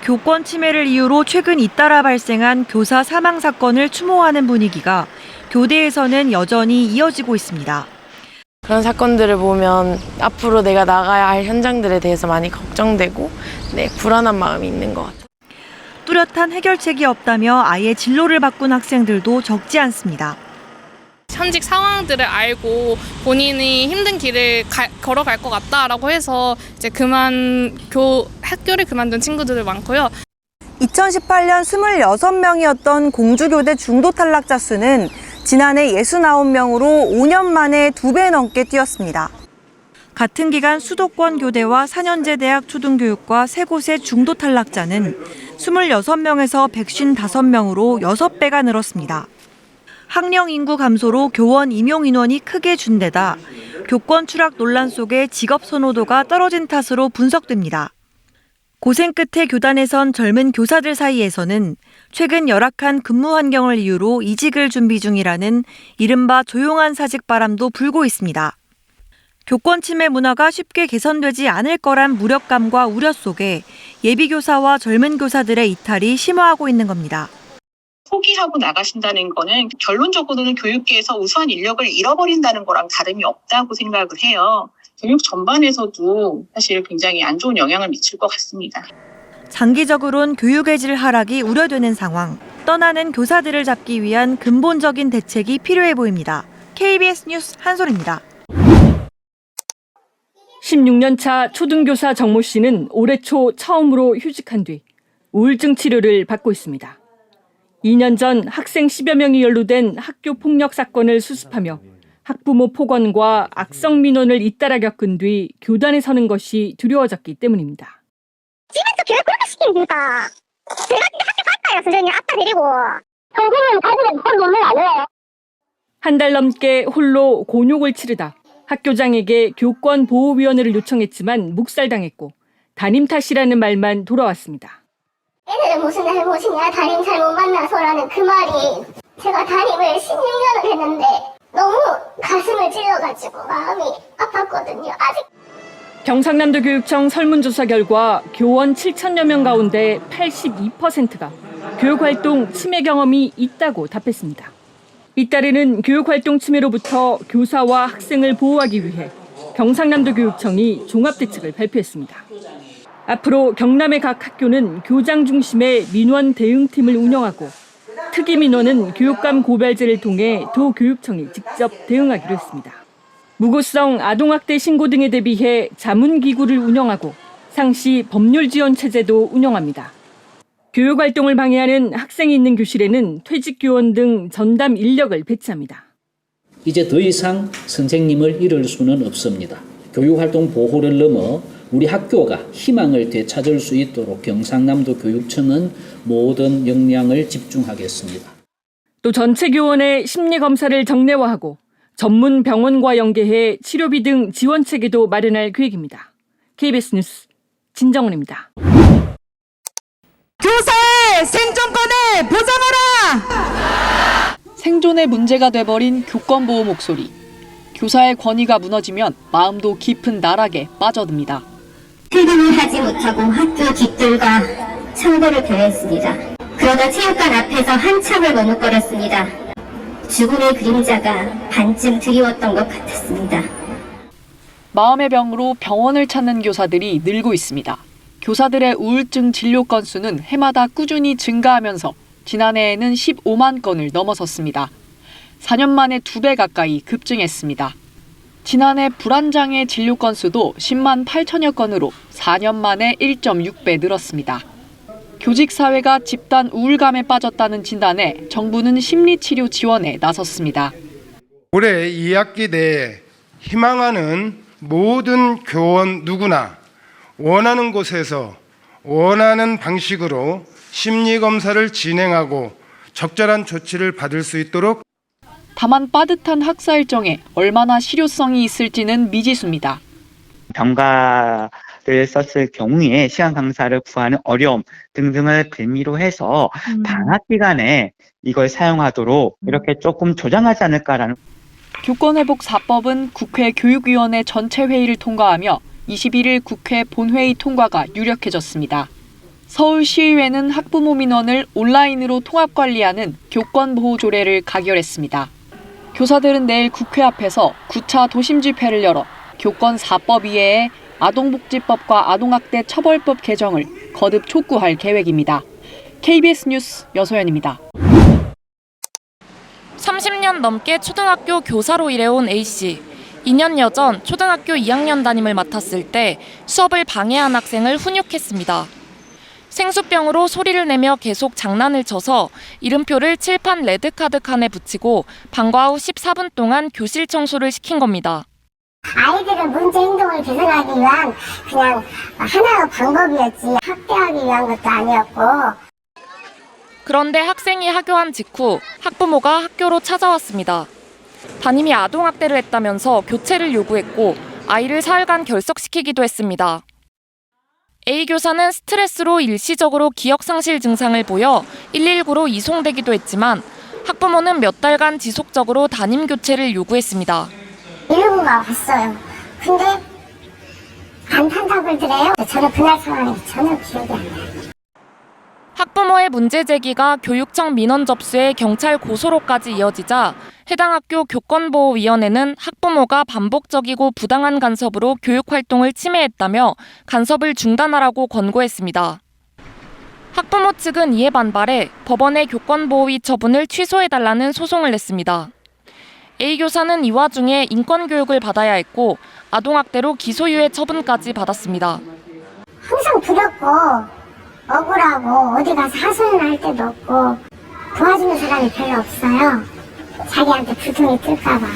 교권 침해를 이유로 최근 잇따라 발생한 교사 사망 사건을 추모하는 분위기가 교대에서는 여전히 이어지고 있습니다. 그런 사건들을 보면 앞으로 내가 나가야 할 현장들에 대해서 많이 걱정되고 불안한 마음이 있는 것 같아요. 뚜렷한 해결책이 없다며 아예 진로를 바꾼 학생들도 적지 않습니다. 현직 상황들을 알고 본인이 힘든 길을 걸어갈 것 같다라고 해서 이제 학교를 그만둔 친구들도 많고요. 2018년 26명이었던 공주교대 중도 탈락자 수는 지난해 69명으로 5년 만에 2배 넘게 뛰었습니다. 같은 기간 수도권 교대와 4년제 대학 초등교육과 3곳의 중도 탈락자는 26명에서 155명으로 6배가 늘었습니다. 학령 인구 감소로 교원 임용 인원이 크게 준 데다 교권 추락 논란 속에 직업 선호도가 떨어진 탓으로 분석됩니다. 고생 끝에 교단에 선 젊은 교사들 사이에서는 최근 열악한 근무 환경을 이유로 이직을 준비 중이라는 이른바 조용한 사직 바람도 불고 있습니다. 교권 침해 문화가 쉽게 개선되지 않을 거란 무력감과 우려 속에 예비교사와 젊은 교사들의 이탈이 심화하고 있는 겁니다. 포기하고 나가신다는 거는 결론적으로는 교육계에서 우수한 인력을 잃어버린다는 거랑 다름이 없다고 생각을 해요. 교육 전반에서도 사실 굉장히 안 좋은 영향을 미칠 것 같습니다. 장기적으로는 교육의 질 하락이 우려되는 상황. 떠나는 교사들을 잡기 위한 근본적인 대책이 필요해 보입니다. KBS 뉴스 한솔입니다. 16년차 초등교사 정모 씨는 올해 초 처음으로 휴직한 뒤 우울증 치료를 받고 있습니다. 2년 전 학생 10여 명이 연루된 학교 폭력 사건을 수습하며 학부모 폭언과 악성 민원을 잇따라 겪은 뒤 교단에 서는 것이 두려워졌기 때문입니다. 집에서 교육 그렇게 시킵니까? 제가 학교 갔다요, 선생님. 아빠 데리고. 선생님 가슴에 무슨 논문 안 해요? 한 달 넘게 홀로 곤욕을 치르다 학교장에게 교권보호위원회를 요청했지만 묵살당했고 담임 탓이라는 말만 돌아왔습니다. 애들은 무슨 잘못이냐, 담임 잘못 만나서라는 그 말이 제가 담임을 16년을 했는데 너무 가슴을 찔러가지고 마음이 아팠거든요. 아직. 경상남도 교육청 설문조사 결과 교원 7천여 명 가운데 82%가 교육활동 침해 경험이 있다고 답했습니다. 이달에는 교육활동 침해로부터 교사와 학생을 보호하기 위해 경상남도 교육청이 종합대책을 발표했습니다. 앞으로 경남의 각 학교는 교장 중심의 민원 대응팀을 운영하고 특이 민원은 교육감 고발제를 통해 도교육청이 직접 대응하기로 했습니다. 무고성 아동학대 신고 등에 대비해 자문기구를 운영하고 상시 법률 지원 체제도 운영합니다. 교육활동을 방해하는 학생이 있는 교실에는 퇴직교원 등 전담 인력을 배치합니다. 이제 더 이상 선생님을 잃을 수는 없습니다. 교육활동 보호를 넘어 우리 학교가 희망을 되찾을 수 있도록 경상남도 교육청은 모든 역량을 집중하겠습니다. 또 전체 교원의 심리검사를 정례화하고 전문 병원과 연계해 치료비 등 지원 체계도 마련할 계획입니다. KBS 뉴스 진정훈입니다. 교사의 생존권을 보장하라! 생존의 문제가 돼버린 교권보호 목소리. 교사의 권위가 무너지면 마음도 깊은 나락에 빠져듭니다. 퇴근을 하지 못하고 학교 뒷뜰과 청구를 표했습니다. 그러다 체육관 앞에서 한참을 머뭇거렸습니다. 죽음의 그림자가 반쯤 드리웠던 것 같았습니다. 마음의 병으로 병원을 찾는 교사들이 늘고 있습니다. 교사들의 우울증 진료 건수는 해마다 꾸준히 증가하면서 지난해에는 15만 건을 넘어섰습니다. 4년 만에 2배 가까이 급증했습니다. 지난해 불안장애 진료 건수도 10만 8천여 건으로 4년 만에 1.6배 늘었습니다. 교직 사회가 집단 우울감에 빠졌다는 진단에 정부는 심리치료 지원에 나섰습니다. 올해 2학기 내에 희망하는 모든 교원 누구나 원하는 곳에서 원하는 방식으로 심리검사를 진행하고 적절한 조치를 받을 수 있도록. 다만 빠듯한 학사 일정에 얼마나 실효성이 있을지는 미지수입니다. 병가를 썼을 경우에 시간 강사를 구하는 어려움 등등을 빌미로 해서 방학 기간에 이걸 사용하도록 이렇게 조금 조정하지 않을까라는. 교권회복 4법은 국회 교육위원회 전체 회의를 통과하며 21일 국회 본회의 통과가 유력해졌습니다. 서울시의회는 학부모 민원을 온라인으로 통합 관리하는 교권보호조례를 가결했습니다. 교사들은 내일 국회 앞에서 9차 도심집회를 열어 교권 4법 이외에 아동복지법과 아동학대 처벌법 개정을 거듭 촉구할 계획입니다. KBS 뉴스 여소연입니다. 30년 넘게 초등학교 교사로 일해온 A씨. 2년여 전 초등학교 2학년 담임을 맡았을 때 수업을 방해한 학생을 훈육했습니다. 생수병으로 소리를 내며 계속 장난을 쳐서 이름표를 칠판 레드카드 칸에 붙이고 방과 후 14분 동안 교실 청소를 시킨 겁니다. 아이들의 문제 행동을 개선하기 위한 그냥 하나의 방법이었지 학대하기 위한 것도 아니었고. 그런데 학생이 하교한 직후 학부모가 학교로 찾아왔습니다. 담임이 아동학대를 했다면서 교체를 요구했고 아이를 사흘간 결석시키기도 했습니다. A 교사는 스트레스로 일시적으로 기억상실 증상을 보여 119로 이송되기도 했지만 학부모는 몇 달간 지속적으로 담임 교체를 요구했습니다. 119가 왔어요. 근데 안 탄다고 그러더래요. 저는 그날 상황이 전혀 기억이 안 나요. 학부모의 문제 제기가 교육청 민원 접수에 경찰 고소로까지 이어지자 해당 학교 교권보호위원회는 학부모가 반복적이고 부당한 간섭으로 교육활동을 침해했다며 간섭을 중단하라고 권고했습니다. 학부모 측은 이에 반발해 법원에 교권보호위 처분을 취소해달라는 소송을 냈습니다. A 교사는 이 와중에 인권교육을 받아야 했고 아동학대로 기소유예 처분까지 받았습니다. 항상 두렵고 억울하고 어디 가서 하소연할 데도 없고 도와주는 사람이 별로 없어요. 자기한테 부통이 뜰까 봐.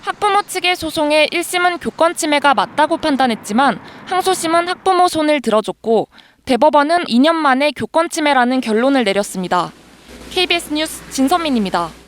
학부모 측의 소송에 1심은 교권 침해가 맞다고 판단했지만 항소심은 학부모 손을 들어줬고 대법원은 2년 만에 교권 침해라는 결론을 내렸습니다. KBS 뉴스 진선민입니다.